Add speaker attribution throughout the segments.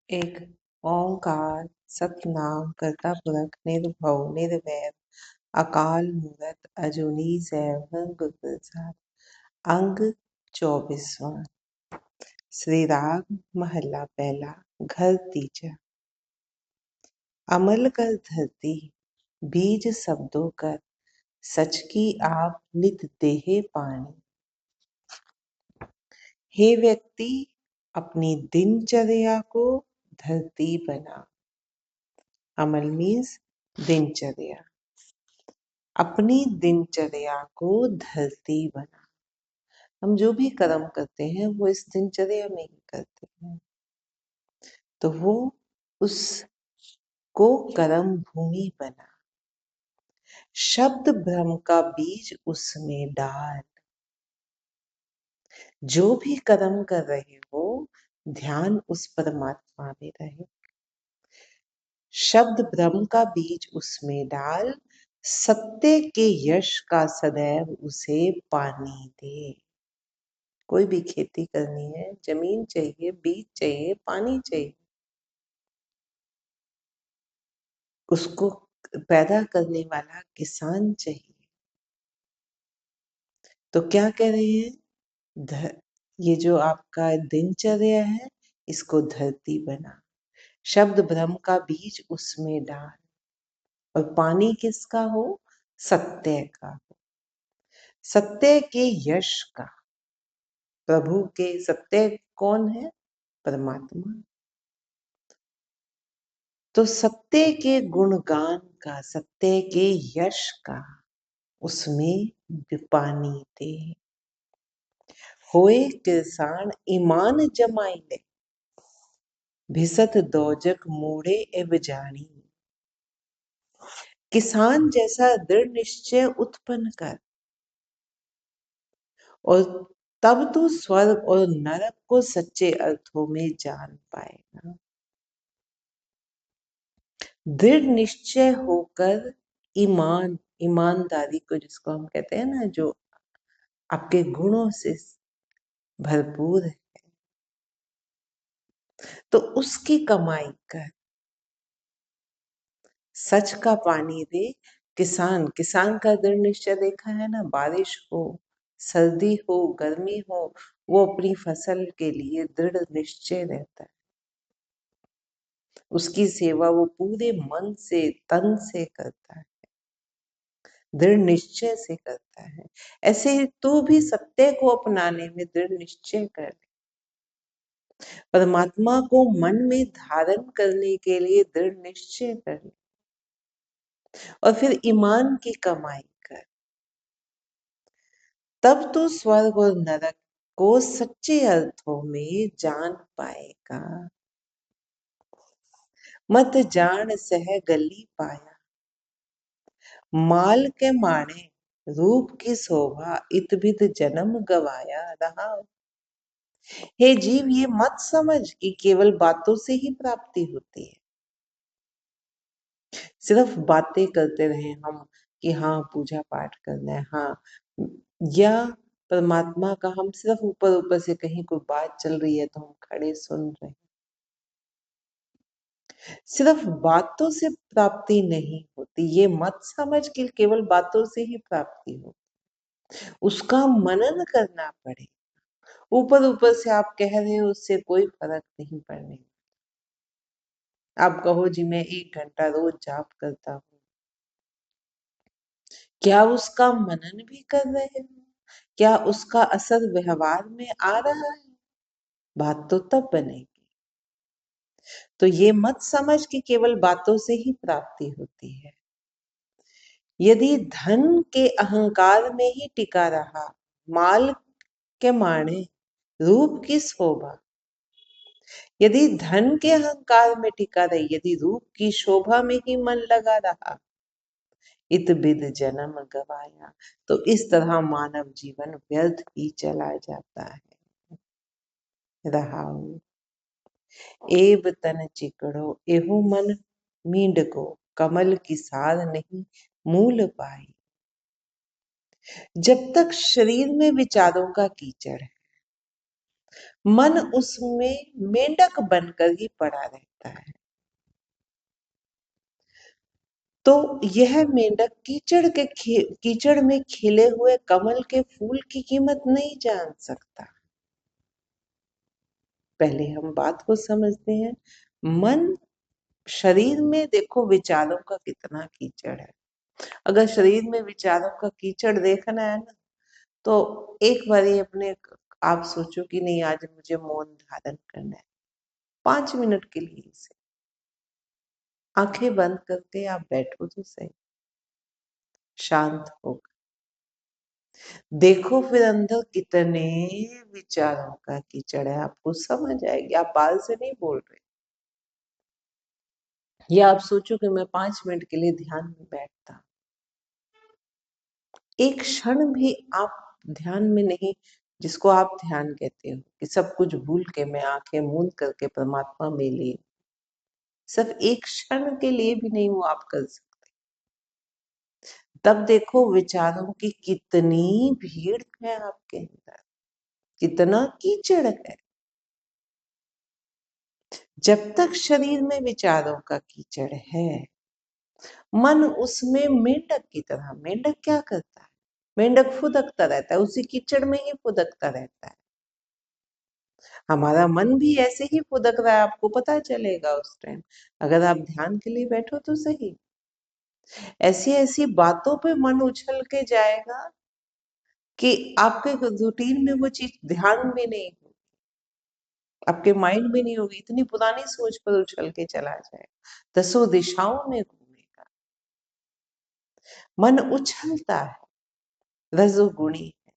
Speaker 1: एक ओंकार सतनाम करता पुरख निर्भव निर्वैर अकाल मूरत अजूनी सैभं गुर प्रसाद। अंग 24वां। श्री राग महला पहला। घर तीजा। अमल कर धरती बीज शब्दों कर, सच की आप नित देहे पानी। हे व्यक्ति अपनी दिनचर्या को धरती बना। अमल मीन्स दिनचर्या। अपनी दिनचर्या को धरती बना। हम जो भी कर्म करते हैं वो इस दिनचर्या में ही करते हैं, तो वो उसको कर्म भूमि बना। शब्द भ्रम का बीज उसमें डाल। जो भी कर्म कर रहे हो ध्यान उस परमात्मा में रहे। शब्द भ्रम का बीज उसमें डाल, सत्य के यश का सदैव उसे पानी दे। कोई भी खेती करनी है, जमीन चाहिए, बीज चाहिए, पानी चाहिए। उसको पैदा करने वाला किसान चाहिए। तो क्या कह रहे हैं, ये जो आपका दिनचर्या है इसको धरती बना। शब्द भ्रम का बीज उसमें डाल, और पानी किसका हो? सत्य का हो। सत्य के यश का। प्रभु के सत्य कौन है? परमात्मा। तो सत्य के गुणगान का, सत्य के यश का उसमें पानी दे। होए किसान ईमान जमाई ले, भिसत दोजक मूढ़े एव जानी। किसान जैसा दृढ़ निश्चय उत्पन्न कर, और तब तू स्वर्ग और नरक को सच्चे अर्थों में जान पाएगा। दृढ़ निश्चय होकर ईमानदारी को, जिसको हम कहते हैं ना, जो आपके गुणों से भरपूर है, तो उसकी कमाई कर। सच का पानी दे। किसान का दृढ़ निश्चय देखा है ना। बारिश हो, सर्दी हो, गर्मी हो, वो अपनी फसल के लिए दृढ़ निश्चय रहता है। उसकी सेवा वो पूरे मन से, तन से करता है, दृढ़ निश्चय से करता है। ऐसे ही तू भी सत्य को अपनाने में दृढ़ निश्चय कर। परमात्मा को मन में धारण करने के लिए दृढ़ निश्चय कर, और फिर ईमान की कमाई कर। तब तो स्वर्ग और नरक को सच्चे अर्थों में जान पाएगा। मत जान सह गली पाया, माल के माणे रूप की शोभा, इतबित जन्म गवाया रहा। हे जीव, ये मत समझ कि केवल बातों से ही प्राप्ति होती है। सिर्फ बातें करते रहे हम कि हाँ पूजा पाठ करना है, हाँ, या परमात्मा का हम सिर्फ ऊपर ऊपर से कहीं कोई बात चल रही है तो हम खड़े सुन रहे हैं। सिर्फ बातों से प्राप्ति नहीं होती। ये मत समझ कि केवल बातों से ही प्राप्ति हो, उसका मनन करना पड़े। ऊपर ऊपर से आप कह रहे हो, उससे कोई फर्क नहीं पड़ने। आप कहो जी मैं 1 घंटा रोज जाप करता हूँ, क्या उसका मनन भी कर रहे हो? क्या उसका असर व्यवहार में आ रहा है? बात तो तब बनेगी। तो ये मत समझ कि केवल बातों से ही प्राप्ति होती है। यदि धन के अहंकार में ही टिका रहा, माल के माणे रूप की शोभा, यदि धन के अहंकार में टिका रही, यदि रूप की शोभा में ही मन लगा रहा, इत बिद जन्म गवाया, तो इस तरह मानव जीवन व्यर्थ ही चला जाता है। रहाऊ एब तन चिकड़ो एहू मन मींड को, कमल की सार नहीं मूल पाई। जब तक शरीर में विचारों का कीचड़ है, मन उसमें मेंढक बनकर ही पड़ा रहता है। तो यह मेंढक कीचड़ में खिले हुए कमल के फूल की कीमत नहीं जान सकता। पहले हम बात को समझते हैं। मन शरीर में देखो विचारों का कितना कीचड़ है। अगर शरीर में विचारों का कीचड़ देखना है ना, तो एक बार ही अपने आप सोचो कि नहीं, आज मुझे मौन धारण करना है 5 मिनट के लिए। इसे आंखें बंद करके आप बैठो तो सही, शांत होकर देखो, फिर अंदर कितने विचारों का कीचड़ है, आपको समझ आएगी। आप बाल से नहीं बोल रहे, या आप सोचो कि मैं 5 मिनट के लिए ध्यान में बैठता, एक क्षण भी आप ध्यान में नहीं, जिसको आप ध्यान कहते हो कि सब कुछ भूल के मैं आंखें मूंद करके परमात्मा में लीन, सिर्फ एक क्षण के लिए भी नहीं वो आप कर सकते। तब देखो विचारों की कितनी भीड़ है आपके अंदर, कितना कीचड़ है। जब तक शरीर में विचारों का कीचड़ है, मन उसमें मेंढक की तरह, मेंढक क्या करता है, मेंढक फुदकता रहता है, उसी कीचड़ में ही फुदकता रहता है। हमारा मन भी ऐसे ही फुदक रहा है, आपको पता चलेगा उस टाइम, अगर आप ध्यान के लिए बैठो तो सही। ऐसी ऐसी बातों पे मन उछल के जाएगा कि आपके रूटीन में वो चीज ध्यान में नहीं होगी, आपके माइंड में नहीं होगी, इतनी पुरानी सोच पर उछल के चला जाएगा, दसों दिशाओं में घूमेगा। मन उछलता है, रजोगुणी है,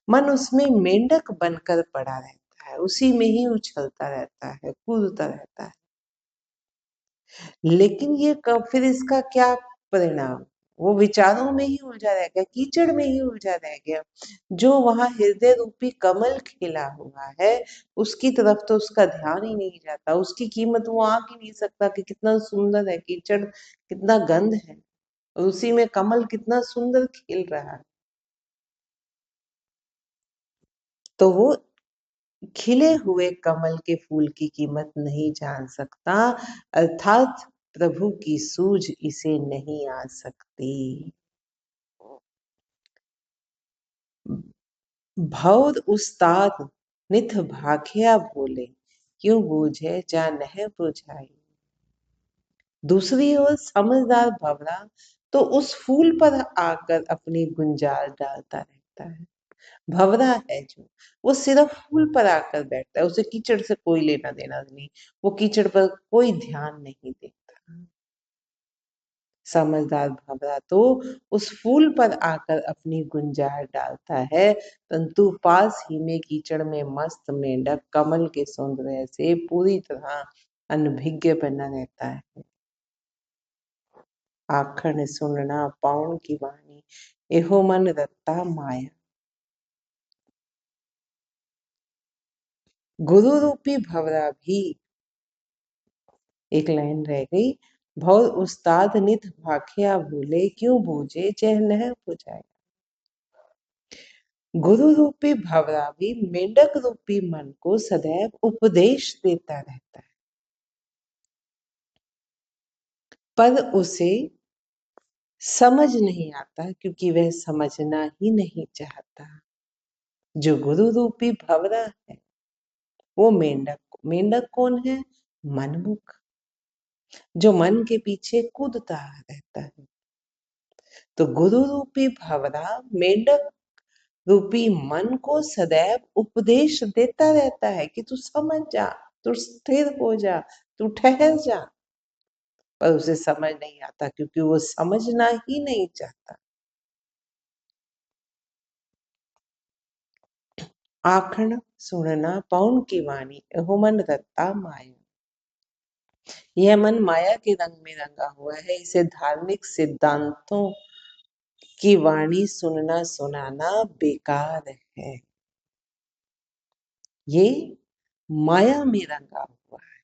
Speaker 1: मन उसमें मेंढक बनकर पड़ा रहता है, उसी में ही उछलता रहता है, कूदता रहता है। लेकिन ये कब, फिर इसका क्या परिणाम, वो विचारों में ही उलझा रह गया, कीचड़ में ही उलझा रह गया। जो वहां हृदय रूपी कमल खिला हुआ है, उसकी तरफ तो उसका ध्यान ही नहीं जाता, उसकी कीमत वो आंक ही नहीं सकता कि कितना सुंदर है कीचड़, कितना गंध है, और उसी में कमल कितना सुंदर खिल रहा है। तो वो खिले हुए कमल के फूल की कीमत नहीं जान सकता, अर्थात प्रभु की सूझ इसे नहीं आ सकती। भौर उस्ताद निथ भाखिया बोले, क्यों बूझे जा नह बुझाई। दूसरी ओर समझदार भंवरा तो उस फूल पर आकर अपनी गुंजार डालता रहता है। भंवरा है जो, वो सिर्फ फूल पर आकर बैठता है, उसे कीचड़ से कोई लेना देना नहीं, वो कीचड़ पर कोई ध्यान नहीं देता। समझदार भंवरा तो उस फूल पर आकर अपनी गुंजार डालता है, परंतु पास ही में कीचड़ में मस्त मेंढक कमल के सौंदर्य से पूरी तरह अनभिज्ञ बना रहता है। आखण सुनना पाउन की वाणी, एहो मन रत्ता माया। गुरु रूपी भंवरा भी, एक लाइन रह गई, भौर उस्ताद नित भाखिया भूले, क्यों बूझे जह नह बुझाए। गुरु रूपी भंवरा भी मेंढक रूपी मन को सदैव उपदेश देता रहता है, पर उसे समझ नहीं आता, क्योंकि वह समझना ही नहीं चाहता। जो गुरु रूपी भंवरा है वो मेंढक कौन है, मनमुख, जो मन के पीछे कूदता रहता है। तो गुरु रूपी भंवरा मेंढक रूपी मन को सदैव उपदेश देता रहता है कि तू समझ जा, तू स्थिर हो जा, तू ठहर जा, पर उसे समझ नहीं आता, क्योंकि वो समझना ही नहीं चाहता। आखण सुनना पौन की वाणी, एहो मन रत्ता माया। यह मन माया के रंग में रंगा हुआ है, इसे धार्मिक सिद्धांतों की वाणी सुनना सुनाना बेकार है। ये माया में रंगा हुआ है,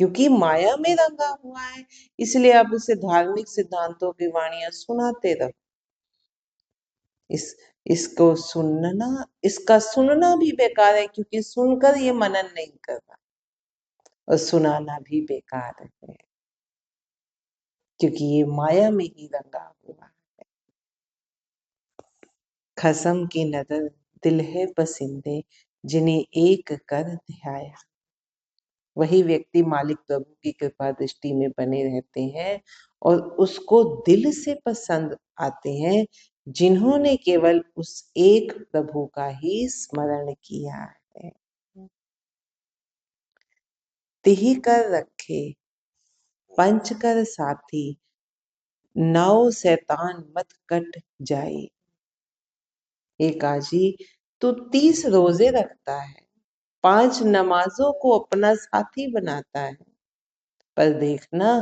Speaker 1: क्योंकि माया में रंगा हुआ है, इसलिए आप उसे धार्मिक सिद्धांतों की वाणियां सुनाते रहो। इस इसको सुनना, इसका सुनना भी बेकार है, क्योंकि सुनकर ये मनन नहीं कर रहा, और सुनाना भी बेकार है, क्योंकि ये माया में ही रंगा हुआ। खसम की नदर दिल है पसिंदे, जिन्हें एक कर ध्याया। वही व्यक्ति मालिक प्रभु की कृपा दृष्टि में बने रहते हैं और उसको दिल से पसंद आते हैं, जिन्होंने केवल उस एक प्रभु का ही स्मरण किया है। तिहि कर रखे पंच कर साथी, नाव शैतान मत कट जाए। एक काजी, तू 30 रोजे रखता है, 5 नमाजों को अपना साथी बनाता है, पर देखना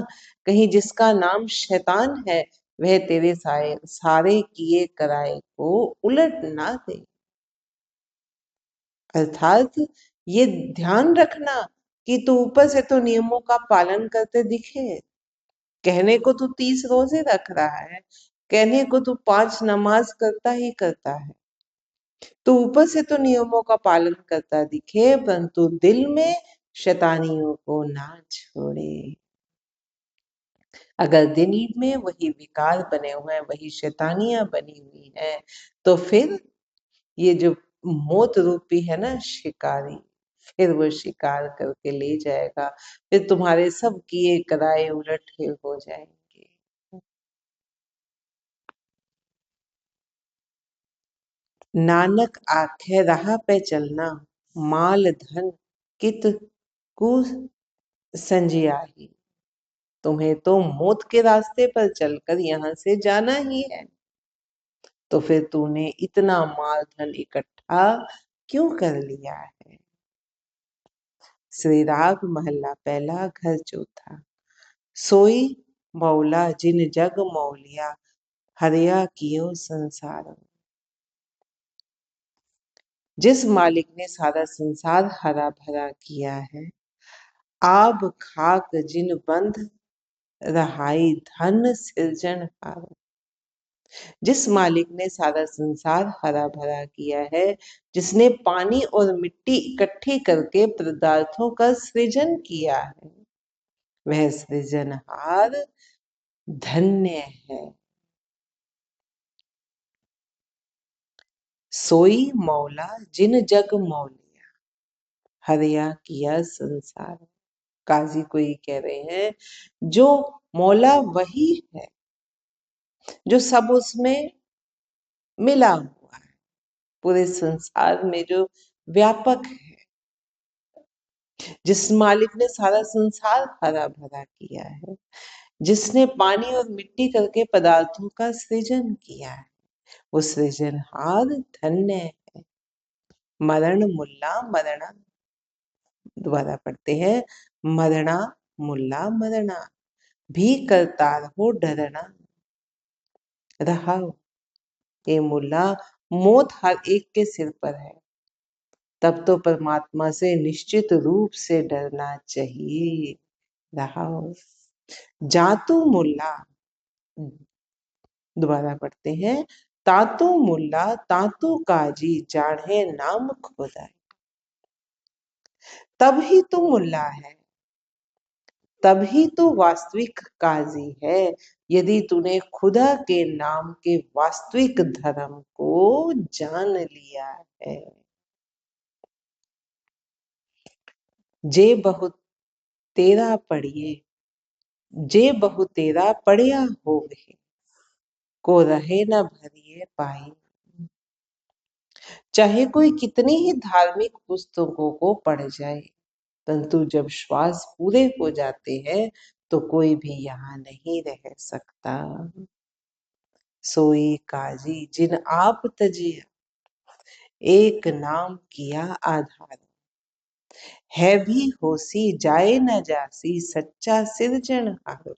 Speaker 1: कहीं जिसका नाम शैतान है वह तेरे सारे किए कराए को उलट ना दे। अर्थात ये ध्यान रखना कि तू ऊपर से तो नियमों का पालन करते दिखे, कहने को तू 30 रोजे रख रहा है, कहने को तू 5 नमाज करता ही करता है, तो ऊपर से तो नियमों का पालन करता दिखे, परंतु दिल में शैतानियों को ना छोड़े। अगर दिल में वही विकार बने हुए हैं, वही शैतानियां बनी हुई हैं, तो फिर ये जो मौत रूपी है ना शिकारी, फिर वो शिकार करके ले जाएगा, फिर तुम्हारे सब किए कराए उलट हो जाएंगे। नानक आखे राह पे चलना, माल धन कित कु संजियाही। तुम्हें तो मौत के रास्ते पर चलकर यहाँ से जाना ही है, तो फिर तूने इतना माल धन इकट्ठा क्यों कर लिया है। श्री राग महला पहला घर चौथा। सोई मौला जिन जग मौलिया, हरिया कियो संसार। जिस मालिक ने सारा संसार हरा भरा किया है, आब खाक जिन बंध रहाई धन सृजनहार। जिस मालिक ने सारा संसार हरा भरा किया है, जिसने पानी और मिट्टी इकट्ठी करके पदार्थों का सृजन किया है, वह सृजनहार धन्य है। सोई मौला जिन जग मौलिया, हरिया किया संसार। काजी को ये कह रहे हैं, जो मौला वही है जो सब उसमें मिला हुआ है, पूरे संसार में जो व्यापक है, जिस मालिक ने सारा संसार हरा भरा किया है, जिसने पानी और मिट्टी करके पदार्थों का सृजन किया है, वो सृजनहार धन्य है। मरण मुल्ला मरणा, दोबारा पढ़ते हैं, मरणा मुल्ला मरणा, भी करता रहो डरना। रहा ये मुल्ला, मौत हर एक के सिर पर है, तब तो परमात्मा से निश्चित रूप से डरना चाहिए। रहा जातू मुल्ला, दोबारा पढ़ते हैं, तातू मुल्ला तातू काजी, जाढ़े नाम खुदा। तब ही तू मुल्ला है, तभी तू वास्तविक काजी है, यदि तूने खुदा के नाम के वास्तविक धर्म को जान लिया है। जे बहुत तेरा पढ़िए, जे बहु तेरा पढ़िया होवे, को रहे न भरिए पाई। चाहे कोई कितनी ही धार्मिक पुस्तकों को पढ़ जाए, परंतु जब श्वास पूरे हो जाते हैं तो कोई भी यहाँ नहीं रह सकता। सोई काजी जिन आप तजिया, एक नाम किया आधार। है भी होसी जाए न जासी, सच्चा सिरजनहार।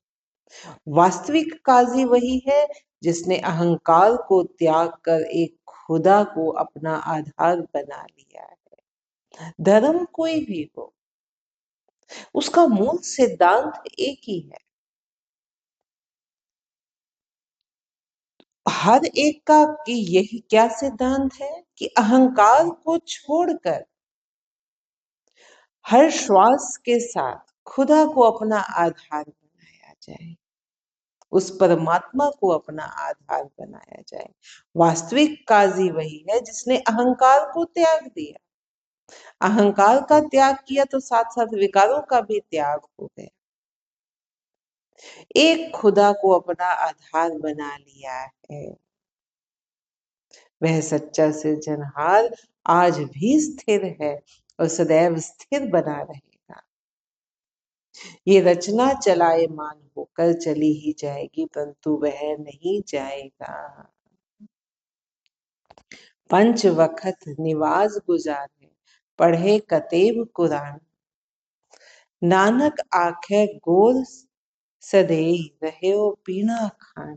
Speaker 1: वास्तविक काजी वही है जिसने अहंकार को त्याग कर एक खुदा को अपना आधार बना लिया है। धर्म कोई भी हो, उसका मूल सिद्धांत एक ही है, हर एक का कि यही क्या सिद्धांत है कि अहंकार को छोड़कर हर श्वास के साथ खुदा को अपना आधार बनाया जाए, उस परमात्मा को अपना आधार बनाया जाए। वास्तविक काजी वही है जिसने अहंकार को त्याग दिया। अहंकार का त्याग किया तो साथ साथ विकारों का भी त्याग हो गया। एक खुदा को अपना आधार बना लिया है, वह सच्चा सिरजनहार आज भी स्थिर है और सदैव स्थिर बना रहेगा। ये रचना चलायमान होकर चली ही जाएगी, परंतु वह नहीं जाएगा। पंच वक्त निवाज गुजारे, पढ़े कतेब कुरान, नानक आखे गोर सदेई रहे पीना खान।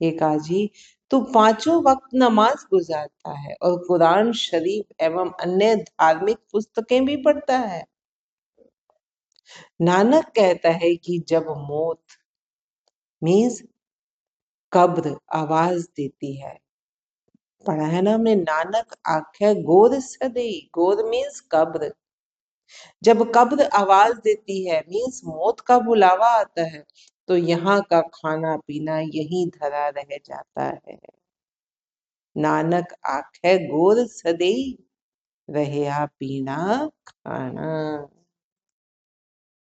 Speaker 1: ये काजी, तू पांचों वक्त नमाज गुजारता है और कुरान शरीफ एवं अन्य धार्मिक पुस्तकें भी पढ़ता है। नानक कहता है कि जब मौत मीन्स कब्र आवाज देती है, पढ़ा है ना हमने, नानक आख्या गोर सदेई, गोर मीन्स कब्र, जब कब्र आवाज देती है मीन्स मौत का बुलावा आता है, तो यहाँ का खाना पीना यहीं धरा रह जाता है। नानक आखे गोर सदेई रहे पीना खाना।